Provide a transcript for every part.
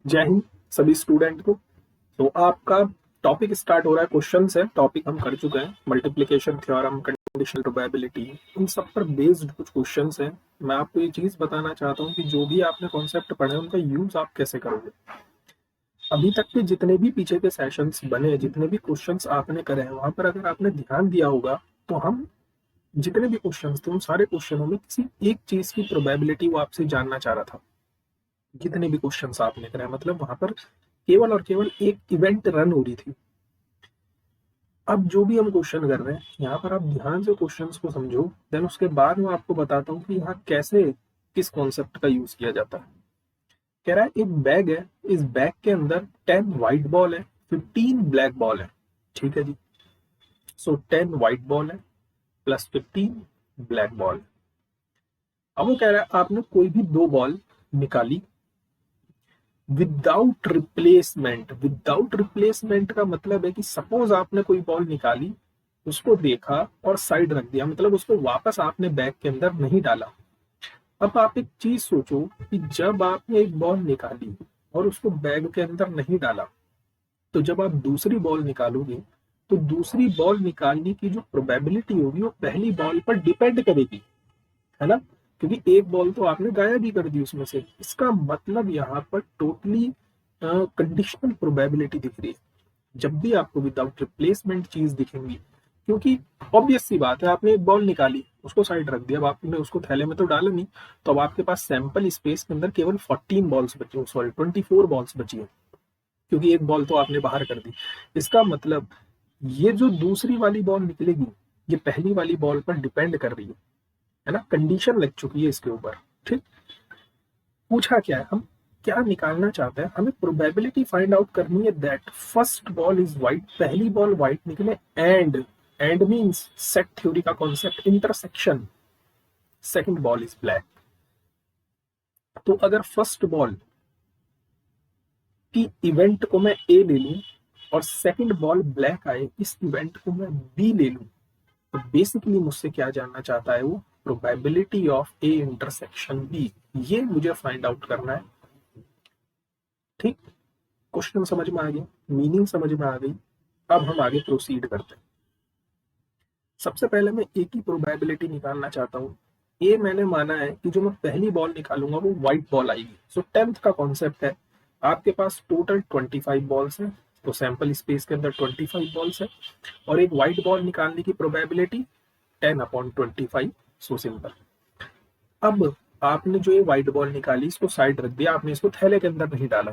जय हिंद सभी स्टूडेंट को। तो आपका टॉपिक स्टार्ट हो रहा है, क्वेश्चन है। टॉपिक हम कर चुके हैं, मल्टीप्लिकेशन थ्योरम, कंडीशनल प्रोबेबिलिटी, इन सब पर बेस्ड कुछ क्वेश्चंस हैं। मैं आपको ये चीज बताना चाहता हूँ कि जो भी आपने कॉन्सेप्ट पढ़े उनका यूज आप कैसे करोगे। अभी तक के जितने भी पीछे के सेशंस बने, जितने भी क्वेश्चंस आपने करे हैं, वहां पर अगर आपने ध्यान दिया होगा तो हम जितने भी क्वेश्चंस थे उन सारे क्वेश्चनों में किसी एक चीज की प्रोबेबिलिटी वो आपसे जानना चाह रहा था। जितने भी क्वेश्चंस आपने करे, मतलब वहां पर केवल और केवल एक इवेंट रन हो रही थी। अब जो भी हम क्वेश्चन कर रहे हैं यहाँ पर, आप ध्यान से क्वेश्चंस को समझो, देन उसके बाद मैं आपको बताता हूँ कि यहाँ कैसे किस कॉन्सेप्ट का यूज किया जाता है। कह रहा है एक बैग है, इस बैग के अंदर 10 व्हाइट बॉल है, 15 ब्लैक बॉल है। ठीक है जी। सो 10 व्हाइट बॉल है प्लस 15 ब्लैक बॉल। अब वो कह रहा है आपने कोई भी दो बॉल निकाली विदाउट रिप्लेसमेंट। विदाउट रिप्लेसमेंट का मतलब है कि सपोज आपने कोई बॉल निकाली, उसको देखा और साइड रख दिया, मतलब उसको वापस आपने बैग के अंदर नहीं डाला। अब आप एक चीज सोचो कि जब आपने एक बॉल निकाली और उसको बैग के अंदर नहीं डाला, तो जब आप दूसरी बॉल निकालोगे तो दूसरी बॉल निकालने की जो प्रोबेबिलिटी होगी वो पहली बॉल पर डिपेंड करेगी, है ना। क्योंकि एक बॉल तो आपने गायब ही कर दी उसमें से। इसका मतलब यहाँ पर टोटली कंडीशनल प्रोबेबिलिटी दिख रही है जब भी आपको विदाउट रिप्लेसमेंट चीज दिखेंगी। क्योंकि ऑब्वियस सी बात है, आपने एक बॉल निकाली, उसको साइड रख दिया, अब आपने उसको थैले में तो डाला नहीं, तो अब आपके पास सैंपल स्पेस के अंदर केवल 14 बॉल्स बची, सॉरी 24 बॉल्स बची है, क्योंकि एक बॉल तो आपने बाहर कर दी। इसका मतलब ये जो दूसरी वाली बॉल निकलेगी, ये पहली वाली बॉल पर डिपेंड कर रही है ना। कंडीशन लग चुकी है इसके ऊपर। ठीक। पूछा क्या है, हम क्या निकालना चाहते हैं, हमें प्रोबेबिलिटी फाइंड आउट करनी है that first ball is white, पहली बॉल व्हाइट निकले, एंड मींस सेट थ्योरी का concept, intersection, second ball is black. तो अगर फर्स्ट बॉल की इवेंट को मैं ए ले लूं और सेकंड बॉल ब्लैक आए, इस इवेंट को मैं बी ले लूं, तो बेसिकली मुझसे क्या जानना चाहता है वो, probability of A intersection B. ये मुझे फाइंड आउट करना है। ठीक। क्वेश्चन समझ में आ गया, मीनिंग समझ में आ गई। अब हम आगे प्रोसीड करते हैं। सबसे पहले मैं ए की प्रोबेबिलिटी निकालना चाहता हूँ। ए मैंने माना है कि जो मैं पहली बॉल निकालूंगा वो व्हाइट बॉल आएगी। सो 10th का कॉन्सेप्ट है, आपके पास टोटल 25 बॉल्स हैं, तो सैंपल स्पेस के अंदर 25 बॉल्स है, और एक व्हाइट बॉल निकालने की प्रोबेबिलिटी 10/25। So simple. अब आपने जो ये व्हाइट बॉल निकाली, इसको साइड रख दिया, आपने इसको थैले के अंदर नहीं डाला।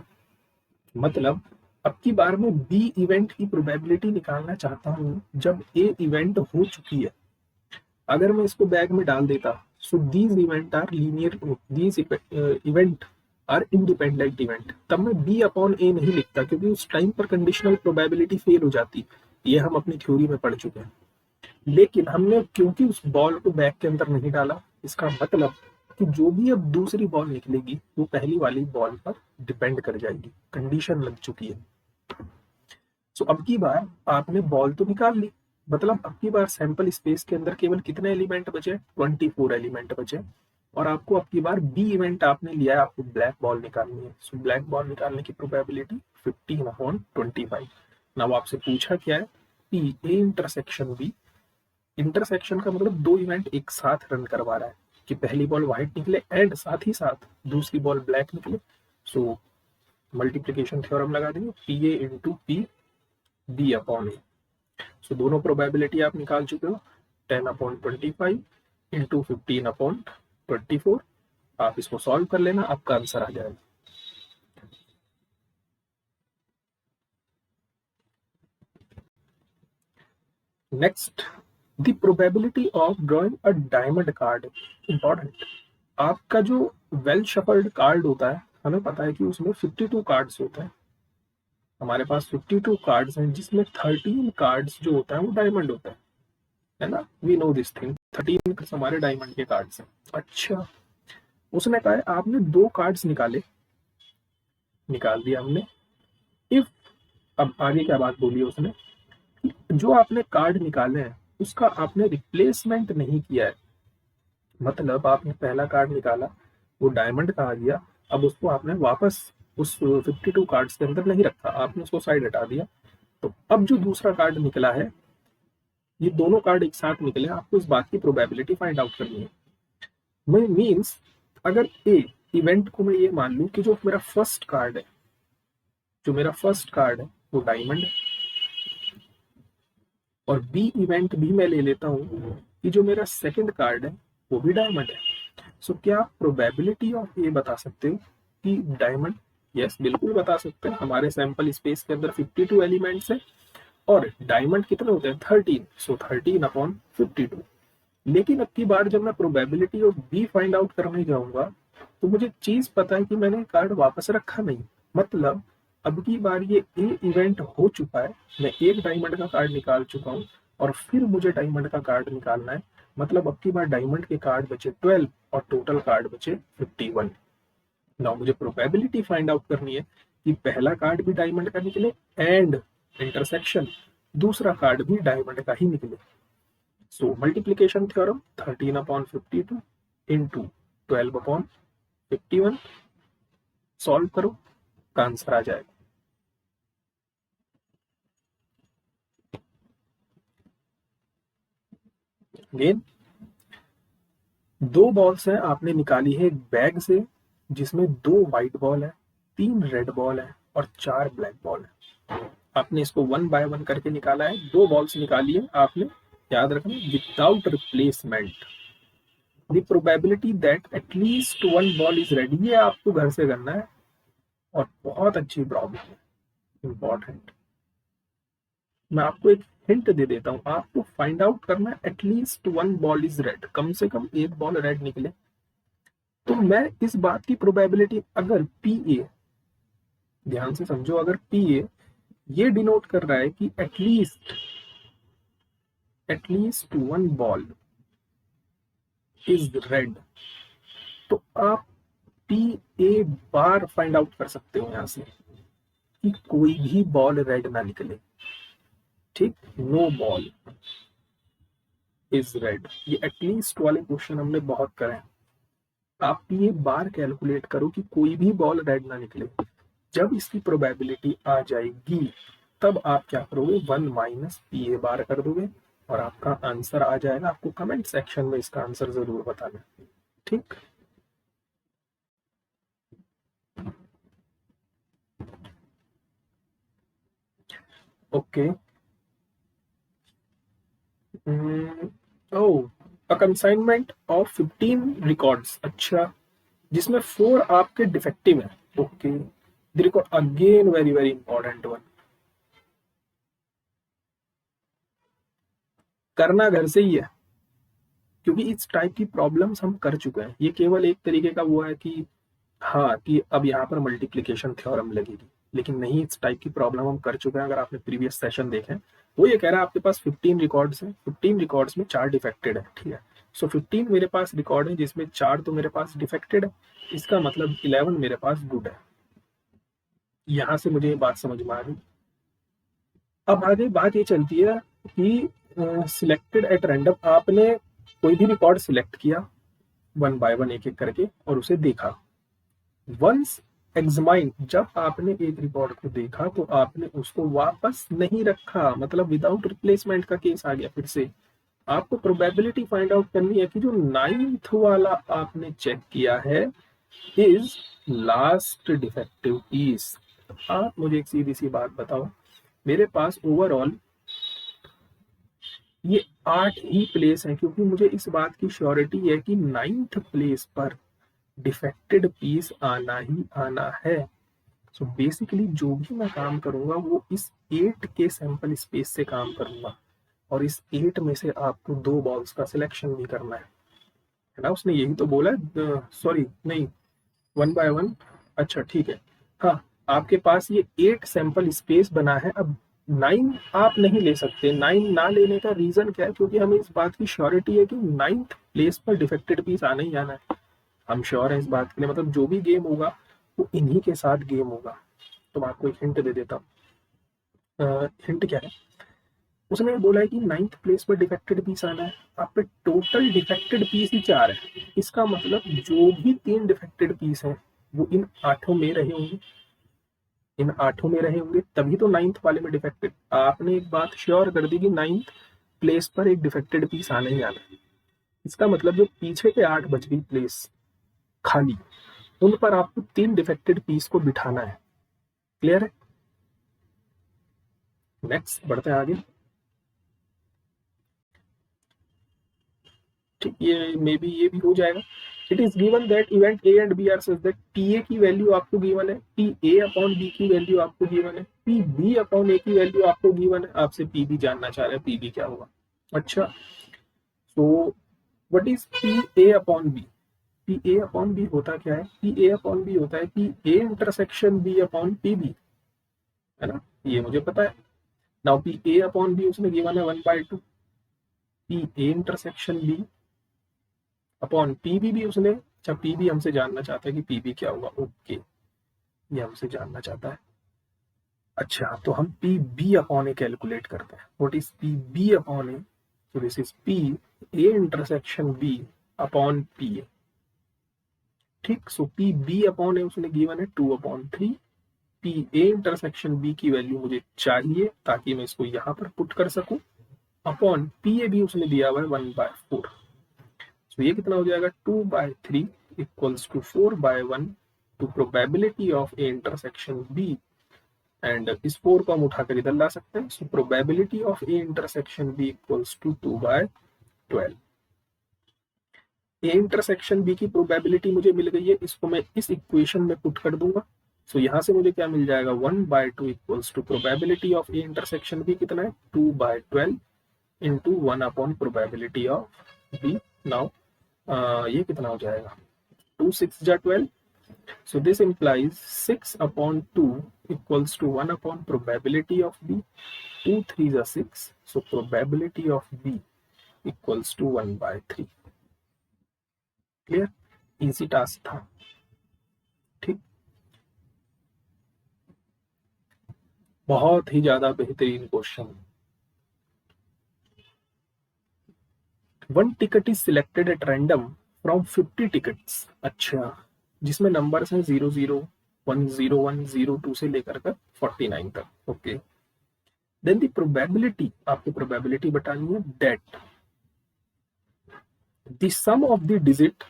मतलब अब की बार मैं बी इवेंट की प्रोबेबिलिटी निकालना चाहता हूँ जब ए इवेंट हो चुकी है। अगर मैं इसको बैग में डाल देता, so these event are linear, these event are independent event, तब मैं बी अपॉन ए नहीं लिखता, क्योंकि उस टाइम पर कंडीशनल प्रोबेबिलिटी फेल हो जाती। ये हम अपनी थ्योरी में पढ़ चुके हैं। लेकिन हमने क्योंकि उस बॉल को बैग के अंदर नहीं डाला, इसका मतलब कि जो भी अब दूसरी बॉल निकलेगी वो पहली वाली बॉल पर डिपेंड कर जाएगी, कंडीशन लग चुकी है। सो अब की बार आपने बॉल तो निकाल ली, मतलब अब की बार सैंपल स्पेस के अंदर केवल कितने एलिमेंट बचे, 24 एलिमेंट बचे। और आपको अब की बार बी इवेंट आपने लिया है, आपको ब्लैक बॉल निकालनी है। सो ब्लैक बॉल निकालने की प्रोबेबिलिटी 15/25। ना वो आपसे पूछा क्या है, P A intersection B. Intersection का मतलब दो इवेंट एक साथ रन करवा रहा है, कि पहली बॉल व्हाइट निकले एंड साथ ही साथ दूसरी बॉल ब्लैक निकले। सो मल्टीप्लीकेशन थ्योरम लगा देंगे, P A into P B upon A. So दोनों प्रोबेबिलिटी आप निकाल चुके हो, 10/25 इंटू 15/24। आप इसको सॉल्व कर लेना, आपका आंसर आ जाएगा। Next, the probability of drawing a diamond card. Important, आपका जो वेल शफल्ड कार्ड होता है, हमें पता है कि उसमें 52 कार्ड्स होते हैं। हमारे पास 52 कार्ड्स हैं, जिसमें 13 कार्ड्स जो होता है वो डायमंड होता है ना। वी नो दिस थिंग, 13 हमारे डायमंड के कार्ड्स हैं। अच्छा, उसने कहा है आपने दो कार्ड्स निकाले, निकाल दिया हमने। इफ, अब आगे क्या बात बोली उसने, जो आपने कार्ड निकाले हैं उसका आपने रिप्लेसमेंट नहीं किया है। मतलब आपने पहला कार्ड निकाला, वो डायमंड का आ गया, अब उसको आपने वापस उस 52 कार्ड्स के अंदर नहीं रखा, आपने उसको साइड हटा दिया। तो अब जो दूसरा कार्ड निकला है, ये दोनों कार्ड एक साथ निकले, आपको इस बात की प्रोबेबिलिटी फाइंड आउट करनी है। मीन्स अगर ए इवेंट को मैं ये मान लूं कि जो मेरा फर्स्ट कार्ड है, वो डायमंड है, और बी इवेंट भी मैं ले लेता हूं कि जो मेरा सेकंड कार्ड है वो भी डायमंड है। सो क्या आप प्रोबेबिलिटी ऑफ ये बता सकते हो कि डायमंड? यस, बिल्कुल बता सकते हैं। हमारे सैंपल स्पेस के अंदर 52 एलिमेंट्स है और डायमंड कितने होते हैं? 13। सो 13/52। लेकिन अब की बार जब मैं probability of B find out करने जाऊंगा तो मुझे चीज पता है कि मैंने कार्ड वापस रखा नहीं। मतलब अब की बार ये ए इवेंट हो चुका है, मैं एक डायमंड का कार्ड निकाल चुका हूँ और फिर मुझे डायमंड का कार्ड निकालना है। मतलब अब की बार डायमंड के कार्ड बचे 12 और टोटल कार्ड बचे 51। नाउ मुझे प्रोबेबिलिटी फाइंड आउट करनी है कि पहला कार्ड भी डायमंड का निकले एंड इंटरसेक्शन दूसरा कार्ड भी डायमंड का ही निकले। So multiplication theorem 13/52 into 12/51 solve करो, का आंसर आ जाएगा। अगेन दो बॉल्स हैं, आपने निकाली है एक बैग से जिसमें 2 व्हाइट बॉल है, 3 रेड बॉल है और 4 ब्लैक बॉल है। आपने इसको 1 बाय 1 करके निकाला है। 2 बॉल्स निकाली है आपने, याद रखना, without replacement. The probability that at least 1 ball is red, ये आपको घर से करना है और बहुत अच्छी प्रॉब्लम है, इंपॉर्टेंट। मैं आपको एक हिंट दे देता हूं, आपको फाइंड आउट करना है एटलीस्ट 1 बॉल इज रेड, कम से कम एक बॉल रेड निकले। तो मैं इस बात की प्रोबेबिलिटी, अगर पी ए, ध्यान से समझो, अगर पी ए ये डिनोट कर रहा है कि एटलीस्ट 1 बॉल इज रेड, तो आप P A bar find out कर सकते हो यहां से कि कोई भी बॉल रेड ना निकले। ठीक, नो बॉल इज रेड। ये एटलीस्ट वाले क्वेश्चन हमने बहुत करे हैं। आप पी ए बार कैलकुलेट करो कि कोई भी बॉल रेड ना निकले। जब इसकी प्रोबेबिलिटी आ जाएगी तब आप क्या करोगे, 1 माइनस पी ए बार कर दोगे और आपका आंसर आ जाएगा। आपको कमेंट सेक्शन में इसका आंसर जरूर बताना। ठीक, okay. A consignment of 15 records, अच्छा, जिसमें 4 आपके डिफेक्टिव हैं। Okay, the record again very very important one, करना घर से ही है क्योंकि इस टाइप की प्रॉब्लम्स हम कर चुके हैं। ये केवल एक तरीके का वो है कि हाँ, कि अब यहाँ पर मल्टीप्लिकेशन थ्योरम लगेगी, लेकिन नहीं, इस टाइप की प्रॉब्लम हम कर चुके हैं। अगर आपने प्रीवियस सेशन देखे, वो ये कह रहा है आपके पास 15 रिकॉर्ड्स हैं, 15 रिकॉर्ड्स में 4 डिफेक्टेड है। ठीक है, सो 15 मेरे पास रिकॉर्ड है जिसमें 4 तो मेरे पास डिफेक्टेड है, इसका मतलब 11 मेरे पास गुड है। यहाँ से मुझे ये बात समझ में आ गई। अब आगे बात ये चलती है कि सिलेक्टेड एट रैंडम, आपने कोई भी रिकॉर्ड सिलेक्ट किया 1 बाय 1 एक एक करके और उसे देखा। वंस एग्जामाइन, जब आपने एक रिकॉर्ड को देखा तो आपने उसको वापस नहीं रखा, मतलब विदाउट रिप्लेसमेंट का केस आ गया। फिर से आपको प्रोबेबिलिटी फाइंड आउट करनी है कि जो 9th वाला आपने चेक किया है इज लास्ट डिफेक्टिव पीस। आप मुझे एक सीधी सी बात बताओ, मेरे पास ओवरऑल ये 8 ही प्लेस है, क्योंकि मुझे इस बात की श्योरिटी है कि 9th प्लेस पर डिफेक्टेड पीस आना ही आना है। सो बेसिकली जो भी मैं काम करूंगा वो इस 8 के सैंपल स्पेस से काम करूंगा और इस 8 में से आपको 2 बॉल्स का सिलेक्शन भी करना है ना। उसने यही तो बोला, सॉरी नहीं, 1 बाय 1, अच्छा ठीक है। हाँ, आपके पास ये 8 सैंपल स्पेस बना है। अब 9 आप नहीं ले सकते। 9 ना लेने का रीजन क्या है, क्योंकि हमें इस बात की श्योरिटी है कि 9th प्लेस पर डिफेक्टेड पीस आना ही आना है। हम श्योर है इस बात के लिए, मतलब जो भी गेम होगा वो इन्हीं के साथ गेम होगा। तो मैं आपको एक हिंट दे देता हूँ। हिंट क्या है, उसने बोला है कि 9th प्लेस पर डिफेक्टेड पीस आना है। आप पे टोटल डिफेक्टेड पीस ही 4 है, इसका मतलब जो भी 3 डिफेक्टेड पीस हैं वो इन 8 में रहे होंगे। इन 8 में रहे होंगे, तभी तो 9th वाले में डिफेक्टेड। आपने एक बात श्योर कर दी कि 9th प्लेस पर एक डिफेक्टेड पीस आने ही आना है। इसका मतलब जो पीछे के 8 बच गई प्लेस खाली, उन पर आपको 3 डिफेक्टेड पीस को बिठाना है। क्लियर है? नेक्स्ट बढ़ते हैं आगे। ठीक, ये मे बी ये भी हो जाएगा। It is given that event A and B are such that P A की वैल्यू आपको गिवन है, पी ए अपॉन बी की वैल्यू आपको गिवन है, पी बी अपॉन ए की वैल्यू आपको गिवन है। आपसे पी बी जानना चाह रहे हैं, पी बी क्या होगा। अच्छा, तो what is P A upon B? P A upon B होता क्या है? पी ए अपॉन बी होता है P A intersection B upon P B, है ना, ये मुझे पता है। Now P A upon B उसने गिवन है 1/2, P A intersection B upon P B भी उसने, अच्छा पीबी हमसे जानना चाहता है कि पीबी क्या होगा। ओके, ये हमसे जानना चाहता है। अच्छा, तो हम P B upon A calculate करते हैं। What is P B upon A? so this is P A intersection B upon PA। ठीक, सो P B अपॉन है उसने गिवन है 2/3। P A इंटरसेक्शन B की वैल्यू मुझे चाहिए ताकि मैं इसको यहां पर पुट कर सकूं, अपॉन P A भी उसने दिया हुआ है 1/4। सो ये कितना हो जाएगा? 2/3 equals to 4/1 to probability of A intersection B, and इस 4 को हम उठाकर इधर ला सकते हैं। So probability of A intersection B equals to 2/12। A intersection B की प्रोबेबिलिटी मुझे मिल गई है, इसको मैं इस इक्वेशन में पुट कर दूंगा। सो यहाँ से मुझे क्या मिल जाएगा? 1/2 equals to probability of A intersection B कितना है? 2/12 into 1 upon probability of B. Now ये कितना हो जाएगा? 2 6 जा 12। So this implies 6/2 equals to 1 upon probability of B. 2 3 जा 6, so probability of B equals to 1/3। Clear? Easy task था। ठीक, बहुत ही ज्यादा बेहतरीन question. 1 ticket is selected at random from 50 tickets. अच्छा, जिसमें नंबर्स हैं 00 101 02 से लेकर कर 49 तक। ओके, देन द प्रोबेबिलिटी, आपको प्रोबेबिलिटी बतानी है that the sum of the digit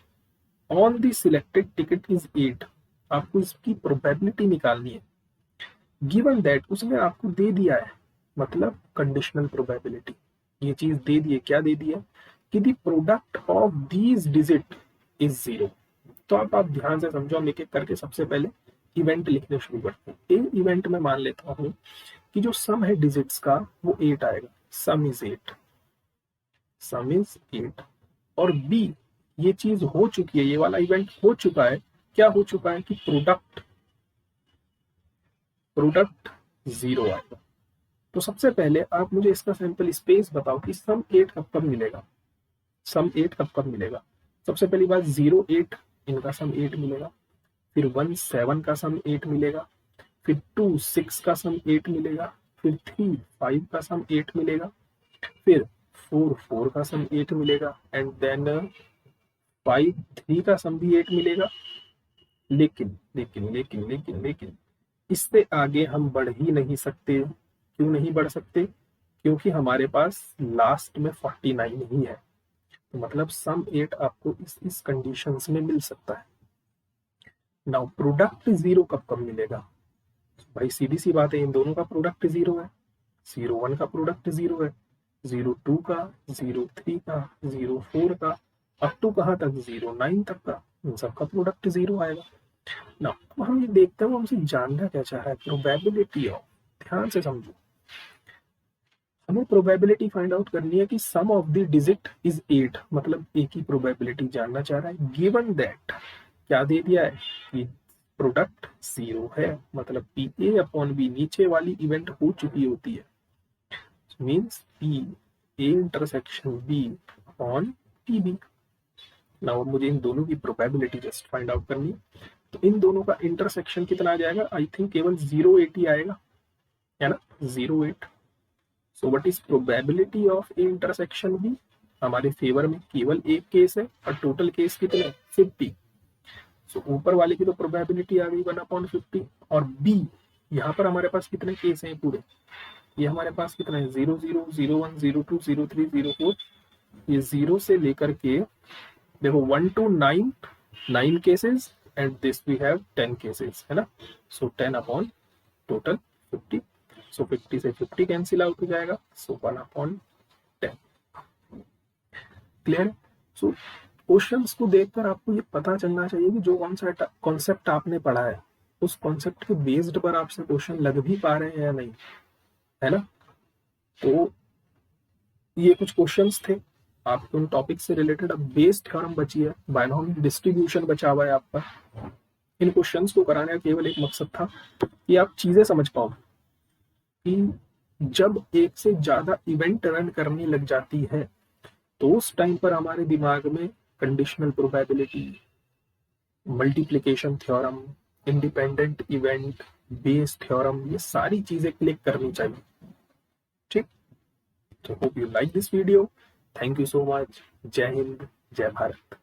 on the selected ticket is 8। आपको इसकी प्रोबेबिलिटी निकालनी है। गिवन दैट, उसने आपको दे दिया है, मतलब कंडीशनल प्रोबेबिलिटी, ये चीज दे दी है। क्या दे दी है? कि the product of these digit is 0। तो आप ध्यान से समझो, हम एक एक करके सबसे पहले इवेंट लिखने शुरू करते हैं। ए इवेंट में मान लेता हूं कि जो सम है डिजिट्स का वो 8 आएगा, सम इज 8, सम इज 8। और बी, ये चीज हो चुकी है, ये वाला इवेंट हो चुका है। क्या हो चुका है? कि प्रोडक्ट 0 आएगा। तो सबसे पहले आप मुझे इसका सैंपल स्पेस बताओ कि सम 8 कब कब मिलेगा, सम 8 कब कब मिलेगा। सबसे पहली बात 0 8, इनका सम 8 मिलेगा। फिर 1 7 का सम 8 मिलेगा। फिर 2 6 का सम 8 मिलेगा। फिर 3 5 का सम 8 मिलेगा। फिर 4 4 का सम 8 मिलेगा। एंड देन 5 3 का सम भी 8 मिलेगा। लेकिन लेकिन लेकिन लेकिन लेकिन इससे आगे हम बढ़ ही नहीं सकते। क्यों नहीं बढ़ सकते? क्योंकि हमारे पास लास्ट में 49 ही है। तो मतलब सम 8 आपको इस कंडीशंस में मिल सकता है। नाउ प्रोडक्ट 0 कब कब मिलेगा? भाई सीधी सी बात है, इन दोनों का प्रोडक्ट 0 है। 01 का प्रोडक्ट 0 है, 02 का, 03 का, 04 का, अप टू कहाँ तक? 09 तक का, इन सबका प्रोडक्ट 0 आएगा। ना हम ये देखते हैं वो हमसे जानना क्या चाह रहा है, प्रोबेबिलिटी ऑफ। ध्यान से समझो, हमें प्रोबेबिलिटी फाइंड आउट करनी है कि सम ऑफ द डिजिट इज 8, मतलब ए की प्रोबेबिलिटी जानना चाह रहा है। गिवन दैट, क्या दे दिया है? कि प्रोडक्ट 0 है, मतलब पी ए अपॉन बी, नीचे वाली इवेंट हो चुकी होती है, means P A intersection B upon P B. Now मुझे इन दोनों की प्रोबेबिलिटी जस्ट फाइंड आउट करनी है। तो इन दोनों का इंटरसेक्शन कितना आ जाएगा? आई थिंक केवल 0 8 ही आएगा, है ना, 0 8। So what is probability of A intersection B? हमारे फेवर में केवल एक केस है और टोटल केस कितने? 50। सो ऊपर वाले की तो प्रोबेबिलिटी आ गई 1/50, और बी यहाँ पर हमारे पास कितने केस हैं पूरे, ये हमारे पास कितने हैं 0 0 0 1 0 2 0 3 0 4, ये 0 से लेकर के देखो 1 to 9 9 cases and this we have 10 cases, है ना। सो 10 अपॉन टोटल 50, सो 50 से 50 कैंसिल आउट हो जाएगा, सो 1 अपॉन 10। क्लियर है। सो क्वेश्चंस को देखकर आपको ये पता चलना चाहिए कि जो कौन सा कॉन्सेप्ट आपने पढ़ा है उस कॉन्सेप्ट के बेस्ड पर आपसे क्वेश्चन लग भी पा रहे हैं या नहीं, है ना। तो ये कुछ क्वेश्चंस थे आपके उन टॉपिक से रिलेटेड। अब बेस थ्योरम बची है, बायनोमियल डिस्ट्रीब्यूशन बचा हुआ है आपका। इन क्वेश्चंस को कराने का केवल एक मकसद था कि आप चीजें समझ पाओ कि जब एक से ज्यादा इवेंट रन करने लग जाती है तो उस टाइम पर हमारे दिमाग में conditional probability, multiplication theorem, independent event Bayes theorem, ये सारी चीजें क्लिक करनी चाहिए। ठीक, तो hope you like this video. Thank you so much. जय हिंद, जय भारत।